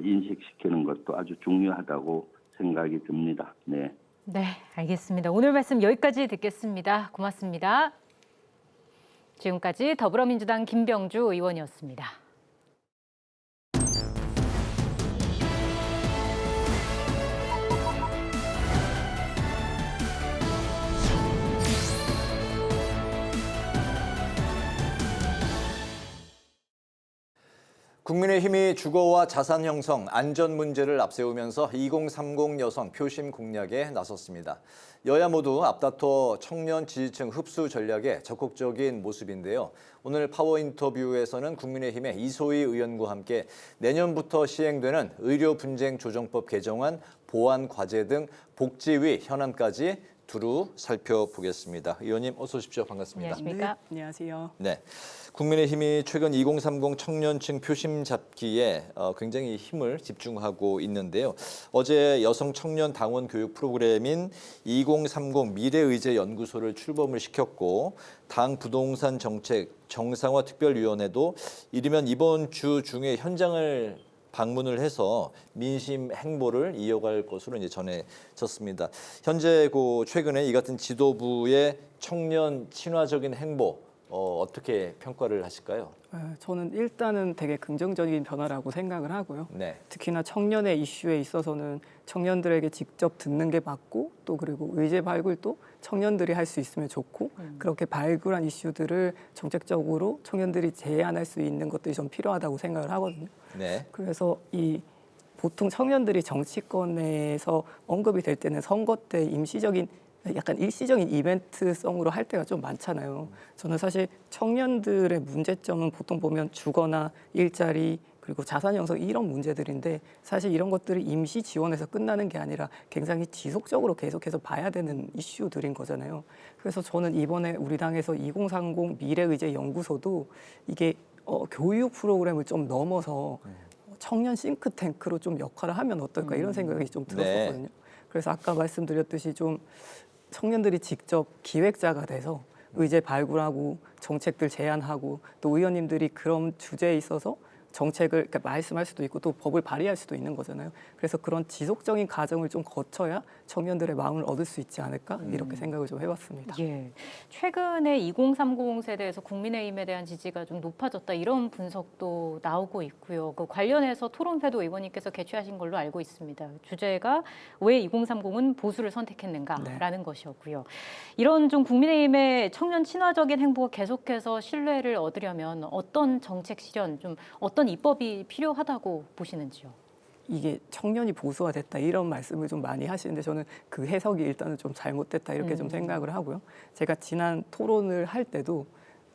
인식시키는 것도 아주 중요하다고 생각이 듭니다. 네. 네, 알겠습니다. 오늘 말씀 여기까지 듣겠습니다. 고맙습니다. 지금까지 더불어민주당 김병주 의원이었습니다. 국민의힘이 주거와 자산 형성, 안전 문제를 앞세우면서 2030 여성 표심 공략에 나섰습니다. 여야 모두 앞다퉈 청년 지지층 흡수 전략에 적극적인 모습인데요. 오늘 파워 인터뷰에서는 국민의힘의 이소희 의원과 함께 내년부터 시행되는 의료 분쟁 조정법 개정안, 보완 과제 등 복지위 현안까지 두루 살펴보겠습니다. 의원님 어서 오십시오. 반갑습니다. 안녕하십니까? 네, 안녕하세요. 네, 국민의힘이 최근 2030 청년층 표심 잡기에 굉장히 힘을 집중하고 있는데요. 어제 여성 청년 당원 교육 프로그램인 2030 미래의제 연구소를 출범을 시켰고 당 부동산 정책 정상화 특별위원회도 이르면 이번 주 중에 현장을 방문을 해서 민심 행보를 이어갈 것으로 이제 전해졌습니다. 현재 최근에 이 같은 지도부의 청년 친화적인 행보 어떻게 평가를 하실까요? 저는 일단은 되게 긍정적인 변화라고 생각을 하고요. 네. 특히나 청년의 이슈에 있어서는 청년들에게 직접 듣는 게 맞고 또 그리고 의제 발굴도 청년들이 할 수 있으면 좋고 그렇게 발굴한 이슈들을 정책적으로 청년들이 제안할 수 있는 것들이 좀 필요하다고 생각을 하거든요. 네. 그래서 보통 청년들이 정치권에서 언급이 될 때는 선거 때 임시적인 약간 일시적인 이벤트성으로 할 때가 좀 많잖아요. 저는 사실 청년들의 문제점은 보통 보면 주거나 일자리 그리고 자산 형성 이런 문제들인데 사실 이런 것들이 임시 지원에서 끝나는 게 아니라 굉장히 지속적으로 계속해서 봐야 되는 이슈들인 거잖아요. 그래서 저는 이번에 우리 당에서 2030 미래의제 연구소도 이게 교육 프로그램을 좀 넘어서 청년 싱크탱크로 좀 역할을 하면 어떨까 이런 생각이 좀 들었었거든요. 그래서 아까 말씀드렸듯이 좀 청년들이 직접 기획자가 돼서 의제 발굴하고 정책들 제안하고 또 의원님들이 그런 주제에 있어서 정책을 말씀할 수도 있고 또 법을 발의할 수도 있는 거잖아요. 그래서 그런 지속적인 과정을 좀 거쳐야 청년들의 마음을 얻을 수 있지 않을까 이렇게 생각을 좀 해봤습니다. 예, 최근에 2030 세대에서 국민의힘에 대한 지지가 좀 높아졌다 이런 분석도 나오고 있고요. 그 관련해서 토론회도 의원님께서 개최하신 걸로 알고 있습니다. 주제가 왜 2030은 보수를 선택했는가라는 것이었고요. 이런 좀 국민의힘의 청년 친화적인 행보가 계속해서 신뢰를 얻으려면 어떤 정책 실현, 좀 어떤 입법이 필요하다고 보시는지요? 이게 청년이 보수화 됐다 이런 말씀을 좀 많이 하시는데 저는 그 해석이 일단은 좀 잘못됐다 이렇게 좀 생각을 하고요. 제가 지난 토론을 할 때도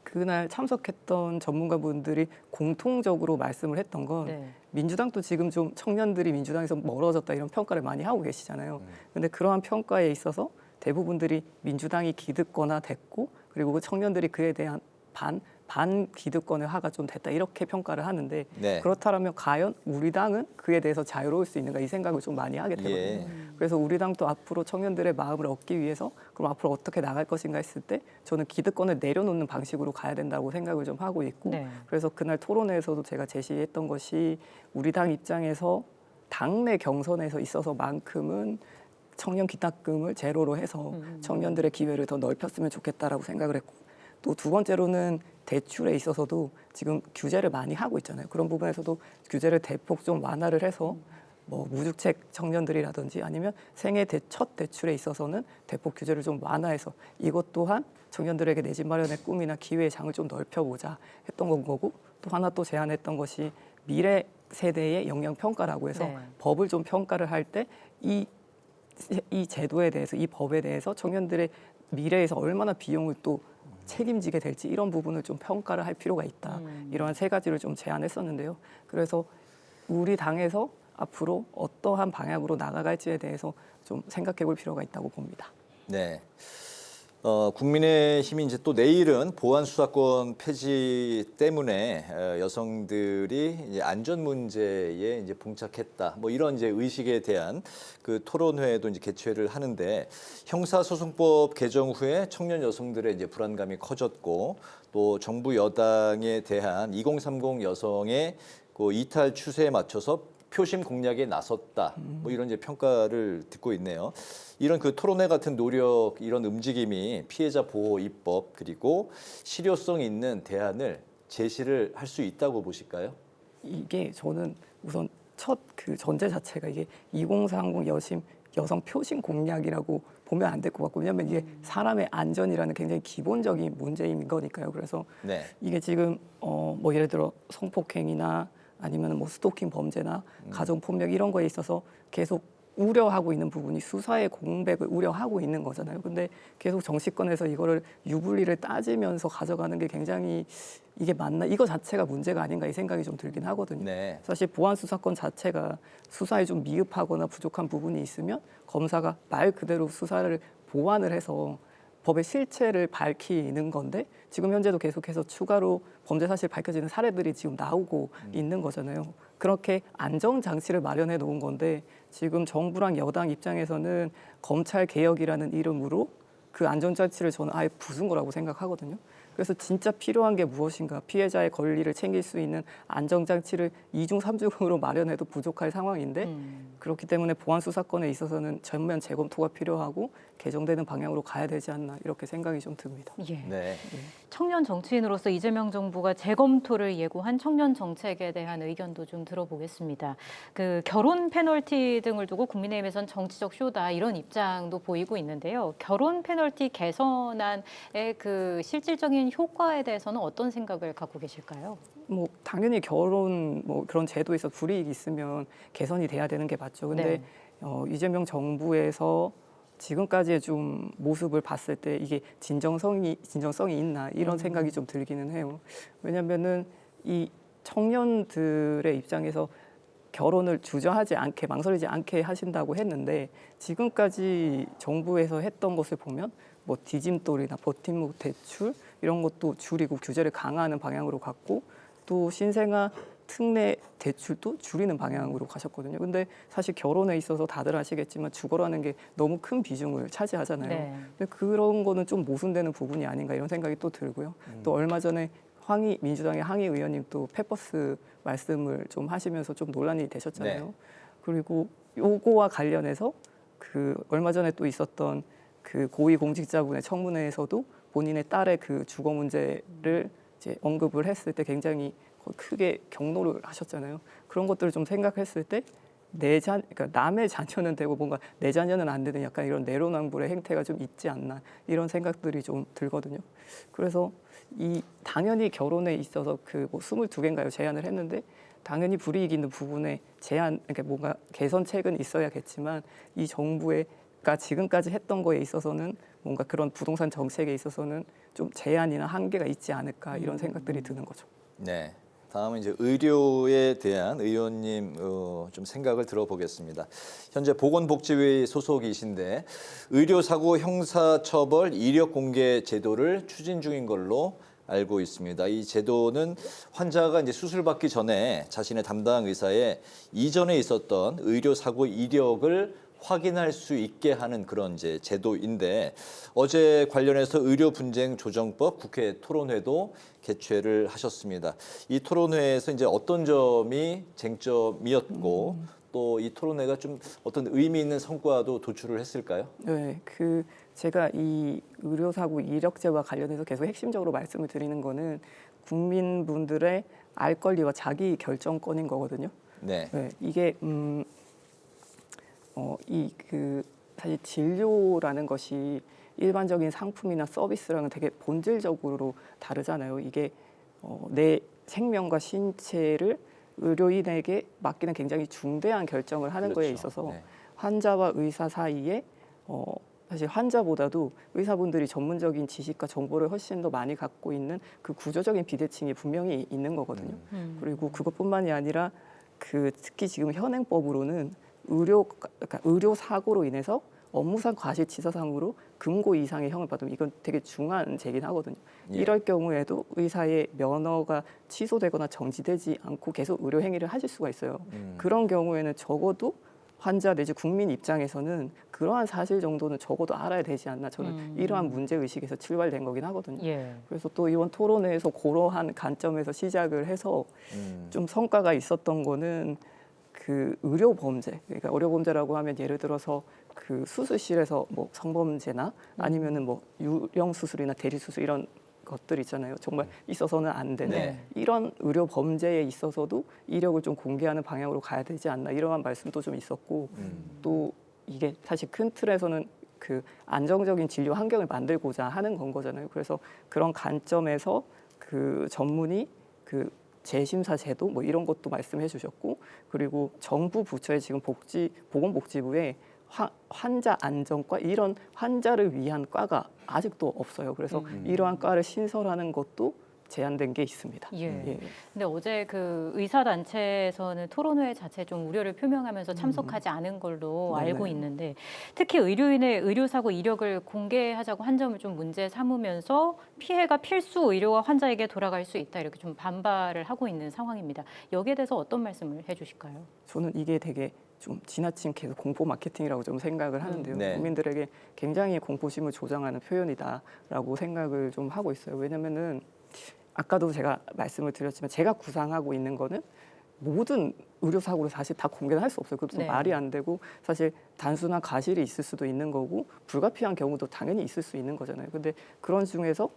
그날 참석했던 전문가분들이 공통적으로 말씀을 했던 건 민주당도 지금 좀 청년들이 민주당에서 멀어졌다 이런 평가를 많이 하고 계시잖아요. 근데 그러한 평가에 있어서 대부분들이 민주당이 기득권화 됐고 그리고 그 청년들이 그에 대한 반 기득권의 화가 좀 됐다 이렇게 평가를 하는데 네. 그렇다면 과연 우리 당은 그에 대해서 자유로울 수 있는가 이 생각을 좀 많이 하게 되거든요. 예. 그래서 우리 당도 앞으로 청년들의 마음을 얻기 위해서 그럼 앞으로 어떻게 나갈 것인가 했을 때 저는 기득권을 내려놓는 방식으로 가야 된다고 생각을 좀 하고 있고 네. 그래서 그날 토론회에서도 제가 제시했던 것이 우리 당 입장에서 당내 경선에서 있어서만큼은 청년 기탁금을 제로로 해서 청년들의 기회를 더 넓혔으면 좋겠다라고 생각을 했고 또 두 번째로는 대출에 있어서도 지금 규제를 많이 하고 있잖아요. 그런 부분에서도 규제를 대폭 좀 완화를 해서 뭐 무주택 청년들이라든지 아니면 생애 첫 대출에 있어서는 대폭 규제를 좀 완화해서 이것 또한 청년들에게 내 집 마련의 꿈이나 기회의 장을 좀 넓혀보자 했던 건 거고 또 하나 또 제안했던 것이 미래 세대의 영향 평가라고 해서 네. 법을 좀 평가를 할 때 이 제도에 대해서 이 법에 대해서 청년들의 미래에서 얼마나 비용을 또 책임지게 될지 이런 부분을 좀 평가를 할 필요가 있다. 이러한 세 가지를 좀 제안했었는데요. 그래서 우리 당에서 앞으로 어떠한 방향으로 나아갈지에 대해서 좀 생각해 볼 필요가 있다고 봅니다. 네. 국민의힘이 이제 또 내일은 보안 수사권 폐지 때문에 여성들이 이제 안전 문제에 이제 봉착했다. 뭐 이런 이제 의식에 대한 그 토론회도 이제 개최를 하는데 형사소송법 개정 후에 청년 여성들의 이제 불안감이 커졌고 또 정부 여당에 대한 2030 여성의 그 이탈 추세에 맞춰서 표심 공략에 나섰다. 뭐 이런 이제 평가를 듣고 있네요. 이런 그 토론회 같은 노력, 이런 움직임이 피해자 보호 입법 그리고 실효성 있는 대안을 제시를 할 수 있다고 보실까요? 이게 저는 우선 첫 그 전제 자체가 이게 2030 여성 표심 공략이라고 보면 안 될 것 같고 왜냐하면 이게 사람의 안전이라는 굉장히 기본적인 문제인 거니까요. 그래서 네. 이게 지금 뭐 예를 들어 성폭행이나 아니면 뭐 스토킹 범죄나 가정폭력 이런 거에 있어서 계속 우려하고 있는 부분이 수사의 공백을 우려하고 있는 거잖아요. 근데 계속 정치권에서 이거를 유불리를 따지면서 가져가는 게 굉장히 이게 맞나? 이거 자체가 문제가 아닌가 이 생각이 좀 들긴 하거든요. 네. 사실 보안 수사권 자체가 수사에 좀 미흡하거나 부족한 부분이 있으면 검사가 말 그대로 수사를 보완을 해서 법의 실체를 밝히는 건데 지금 현재도 계속해서 추가로 범죄 사실 밝혀지는 사례들이 지금 나오고 있는 거잖아요. 그렇게 안정장치를 마련해 놓은 건데 지금 정부랑 여당 입장에서는 검찰 개혁이라는 이름으로 그 안정장치를 저는 아예 부순 거라고 생각하거든요. 그래서 진짜 필요한 게 무엇인가 피해자의 권리를 챙길 수 있는 안정장치를 2중 3중으로 마련해도 부족할 상황인데 그렇기 때문에 보안 수사권에 있어서는 전면 재검토가 필요하고 개정되는 방향으로 가야 되지 않나 이렇게 생각이 좀 듭니다. 예. 네. 청년 정치인으로서 이재명 정부가 재검토를 예고한 청년 정책에 대한 의견도 좀 들어보겠습니다. 그 결혼 페널티 등을 두고 국민의힘에선 정치적 쇼다 이런 입장도 보이고 있는데요. 결혼 페널티 개선안의 그 실질적인 효과에 대해서는 어떤 생각을 갖고 계실까요? 뭐 당연히 결혼 뭐 그런 제도에서 불이익이 있으면 개선이 돼야 되는 게 맞죠. 근데 네. 이재명 정부에서 지금까지의 좀 모습을 봤을 때 이게 진정성이 있나 이런 생각이 좀 들기는 해요. 왜냐하면은 이 청년들의 입장에서 결혼을 주저하지 않게 망설이지 않게 하신다고 했는데 지금까지 정부에서 했던 것을 보면 뭐 디짐돌이나 버팀목 대출 이런 것도 줄이고 규제를 강화하는 방향으로 갔고 또 신생아 특례 대출도 줄이는 방향으로 가셨거든요. 근데 사실 결혼에 있어서 다들 아시겠지만 주거라는 게 너무 큰 비중을 차지하잖아요. 네. 근데 그런 거는 좀 모순되는 부분이 아닌가 이런 생각이 또 들고요. 또 얼마 전에 민주당의 항의 의원님 또 페퍼스 말씀을 좀 하시면서 좀 논란이 되셨잖아요. 네. 그리고 요거와 관련해서 그 얼마 전에 또 있었던 그 고위공직자분의 청문회에서도 본인의 딸의 그 주거 문제를 이제 언급을 했을 때 굉장히 크게 경로를 하셨잖아요. 그런 것들을 좀 생각했을 때 그러니까 남의 자녀는 되고 뭔가 내 자녀는 안 되는 약간 이런 내로남불의 행태가 좀 있지 않나 이런 생각들이 좀 들거든요. 그래서 당연히 결혼에 있어서 그 뭐 22개인가요 제안을 했는데 당연히 불이익 있는 부분에 그러니까 뭔가 개선책은 있어야겠지만 이 정부가 지금까지 했던 거에 있어서는 뭔가 그런 부동산 정책에 있어서는 좀 제한이나 한계가 있지 않을까 이런 생각들이 드는 거죠. 네. 다음은 이제 의료에 대한 의원님 좀 생각을 들어보겠습니다. 현재 보건복지위 소속이신데 의료사고 형사처벌 이력 공개 제도를 추진 중인 걸로 알고 있습니다. 이 제도는 환자가 이제 수술받기 전에 자신의 담당 의사에 이전에 있었던 의료사고 이력을 확인할 수 있게 하는 그런 이제 제도인데 어제 관련해서 의료분쟁조정법 국회 토론회도 개최를 하셨습니다. 이 토론회에서 이제 어떤 점이 쟁점이었고 또 이 토론회가 좀 어떤 의미 있는 성과도 도출을 했을까요? 네, 제가 이 의료사고 이력제와 관련해서 계속 핵심적으로 말씀을 드리는 거는 국민분들의 알 권리와 자기 결정권인 거거든요. 네. 네, 이게 사실 진료라는 것이 일반적인 상품이나 서비스랑은 되게 본질적으로 다르잖아요. 이게 내 생명과 신체를 의료인에게 맡기는 굉장히 중대한 결정을 하는 거에 있어서 환자와 의사 사이에 사실 환자보다도 의사분들이 전문적인 지식과 정보를 훨씬 더 많이 갖고 있는 그 구조적인 비대칭이 분명히 있는 거거든요. 그리고 그것뿐만이 아니라 특히 지금 현행법으로는 의료 사고로 인해서 업무상 과실치사상으로 금고 이상의 형을 받으면 이건 되게 중한 죄긴 하거든요. 이럴 경우에도 의사의 면허가 취소되거나 정지되지 않고 계속 의료 행위를 하실 수가 있어요. 그런 경우에는 적어도 환자 내지 국민 입장에서는 그러한 사실 정도는 적어도 알아야 되지 않나 저는 이러한 문제의식에서 출발된 거긴 하거든요. 그래서 또 이번 토론회에서 그러한 관점에서 시작을 해서 좀 성과가 있었던 거는 의료 범죄, 그러니까 의료 범죄라고 하면 예를 들어서 수술실에서 뭐 성범죄나 아니면은 뭐 유령 수술이나 대리 수술 이런 것들 있잖아요. 정말 있어서는 안 되는 이런 의료 범죄에 있어서도 이력을 좀 공개하는 방향으로 가야 되지 않나 이러한 말씀도 좀 있었고 또 이게 사실 큰 틀에서는 안정적인 진료 환경을 만들고자 하는 건 거잖아요. 그래서 그런 관점에서 전문의 재심사 제도 뭐 이런 것도 말씀해 주셨고 그리고 정부 부처의 지금 보건복지부에 환자 안전과 이런 환자를 위한 과가 아직도 없어요. 그래서 이러한 과를 신설하는 것도 제한된 게 있습니다. 근데 어제 의사 단체에서는 토론회 자체 좀 우려를 표명하면서 참석하지 않은 걸로 알고 있는데 특히 의료인의 의료사고 이력을 공개하자고 한 점을 좀 문제 삼으면서 피해가 필수 의료와 환자에게 돌아갈 수 있다 이렇게 좀 반발을 하고 있는 상황입니다. 여기에 대해서 어떤 말씀을 해주실까요? 저는 이게 되게 좀 지나친 계속 공포 마케팅이라고 좀 생각을 하는데요. 국민들에게 굉장히 공포심을 조장하는 표현이다라고 생각을 좀 하고 있어요. 왜냐면은 아까도 제가 말씀을 드렸지만 제가 구상하고 있는 거는 모든 의료사고를 사실 다 공개는 할 수 없어요. 그것도 말이 안 되고 사실 단순한 과실이 있을 수도 있는 거고 불가피한 경우도 당연히 있을 수 있는 거잖아요. 근데 그런 중에서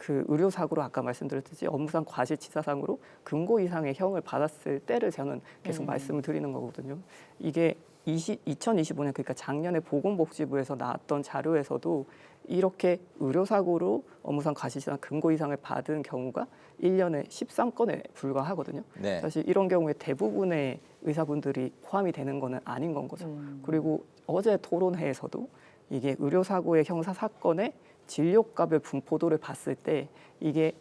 의료사고로 아까 말씀드렸듯이 업무상 과실치사상으로 금고 이상의 형을 받았을 때를 저는 계속 말씀을 드리는 거거든요. 이게 2025년 그러니까 작년에 보건복지부에서 나왔던 자료에서도 이렇게 의료사고로 업무상 과실치사상 금고 이상을 받은 경우가 1년에 13건에 불과하거든요. 사실 이런 경우에 대부분의 의사분들이 포함이 되는 거는 아닌 건 거죠. 그리고 어제 토론회에서도 이게 의료사고의 형사사건에 진료값의 분포도를 봤을 때 이게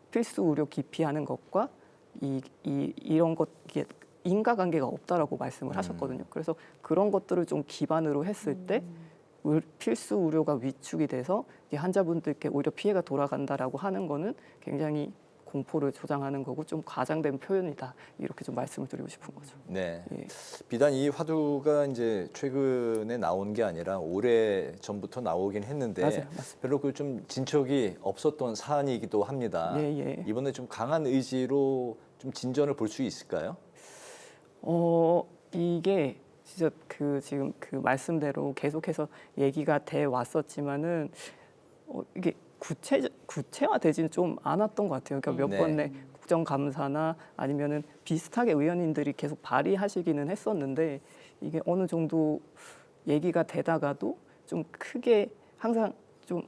필수 의료 기피하는 것과 이런 것 이게 인과관계가 없다라고 말씀을 하셨거든요. 그래서 그런 것들을 좀 기반으로 했을 때 필수 의료가 위축이 돼서 환자분들께 오히려 피해가 돌아간다라고 하는 거는 굉장히 공포를 조장하는 거고 좀 과장된 표현이다 이렇게 좀 말씀을 드리고 싶은 거죠. 비단 이 화두가 이제 최근에 나온 게 아니라 오래 전부터 나오긴 했는데 별로 좀 진척이 없었던 사안이기도 합니다. 이번에 좀 강한 의지로 좀 진전을 볼 수 있을까요? 이게 진짜 지금 말씀대로 계속해서 얘기가 돼 왔었지만은 이게 구체화되지는 좀 않았던 것 같아요. 그러니까 몇 번의 국정감사나 아니면은 비슷하게 의원님들이 계속 발의하시기는 했었는데 이게 어느 정도 얘기가 되다가도 좀 크게 항상 좀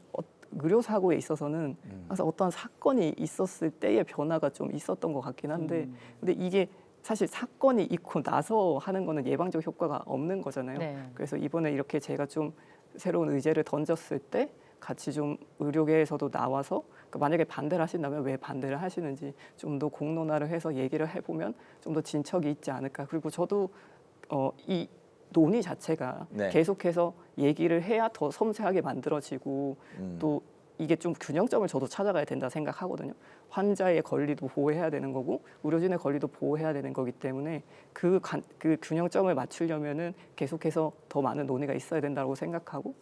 의료사고에 있어서는 항상 어떤 사건이 있었을 때의 변화가 좀 있었던 것 같긴 한데 근데 이게 사실 사건이 있고 나서 하는 거는 예방적 효과가 없는 거잖아요. 그래서 이번에 이렇게 제가 좀 새로운 의제를 던졌을 때 같이 좀 의료계에서도 나와서 만약에 반대를 하신다면 왜 반대를 하시는지 좀 더 공론화를 해서 얘기를 해보면 좀 더 진척이 있지 않을까. 그리고 저도 이 논의 자체가 네. 계속해서 얘기를 해야 더 섬세하게 만들어지고 또 이게 좀 균형점을 저도 찾아가야 된다 생각하거든요. 환자의 권리도 보호해야 되는 거고 의료진의 권리도 보호해야 되는 거기 때문에 그 균형점을 맞추려면은 계속해서 더 많은 논의가 있어야 된다고 생각하고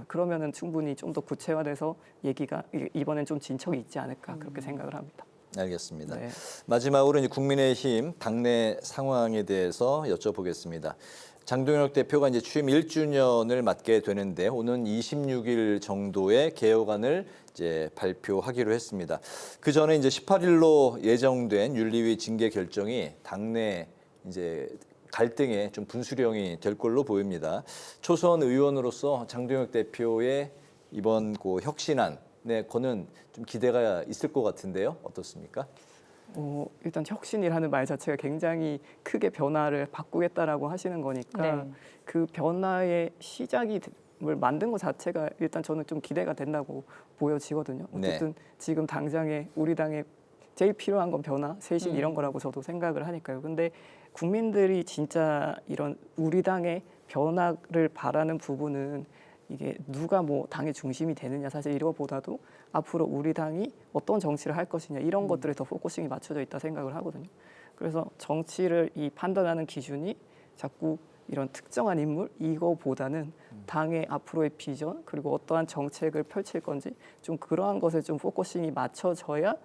그러면은 충분히 좀 더 구체화돼서 얘기가 이번엔 좀 진척이 있지 않을까 그렇게 생각을 합니다. 알겠습니다. 네. 마지막으로 이제 국민의힘 당내 상황에 대해서 여쭤보겠습니다. 장동혁 대표가 이제 취임 1주년을 맞게 되는데 오는 26일 정도의 개혁안을 이제 발표하기로 했습니다. 그 전에 이제 18일로 예정된 윤리위 징계 결정이 당내 이제 갈등의 좀 분수령이 될 걸로 보입니다. 초선 의원으로서 장동혁 대표의 이번 그 혁신안에 거는 좀 기대가 있을 것 같은데요. 어떻습니까? 일단 혁신이라는 말 자체가 굉장히 크게 변화를 바꾸겠다라고 하시는 거니까 네. 그 변화의 시작을 만든 것 자체가 일단 저는 좀 기대가 된다고 보여지거든요. 어쨌든 네. 지금 당장에 우리 당에 제일 필요한 건 변화, 쇄신 이런 거라고 저도 생각을 하니까요. 근데 국민들이 진짜 이런 우리 당의 변화를 바라는 부분은 이게 누가 뭐 당의 중심이 되느냐 사실 이거보다도 앞으로 우리 당이 어떤 정치를 할 것이냐 이런 것들에 더 포커싱이 맞춰져 있다 생각을 하거든요. 그래서 정치를 이 판단하는 기준이 자꾸 이런 특정한 인물 이거보다는 당의 앞으로의 비전 그리고 어떠한 정책을 펼칠 건지 좀 그러한 것에 좀 포커싱이 맞춰져야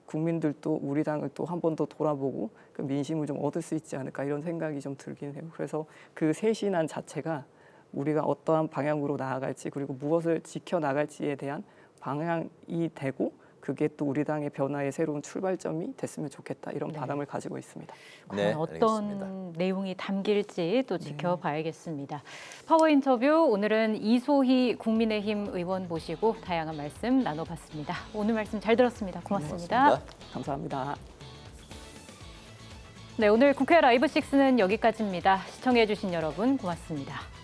국민들도 우리 당을 또 한 번 더 돌아보고 그 민심을 좀 얻을 수 있지 않을까 이런 생각이 좀 들긴 해요. 그래서 그 쇄신안 자체가 우리가 어떠한 방향으로 나아갈지 그리고 무엇을 지켜나갈지에 대한 방향이 되고 그게 또 우리 당의 변화의 새로운 출발점이 됐으면 좋겠다 이런 바람을 가지고 있습니다. 네, 어떤 알겠습니다. 내용이 담길지 또 지켜봐야겠습니다. 파워 인터뷰 오늘은 이소희 국민의힘 의원 모시고 다양한 말씀 나눠봤습니다. 오늘 말씀 잘 들었습니다. 고맙습니다. 감사합니다. 네, 오늘 국회 라이브 6는 여기까지입니다. 시청해주신 여러분 고맙습니다.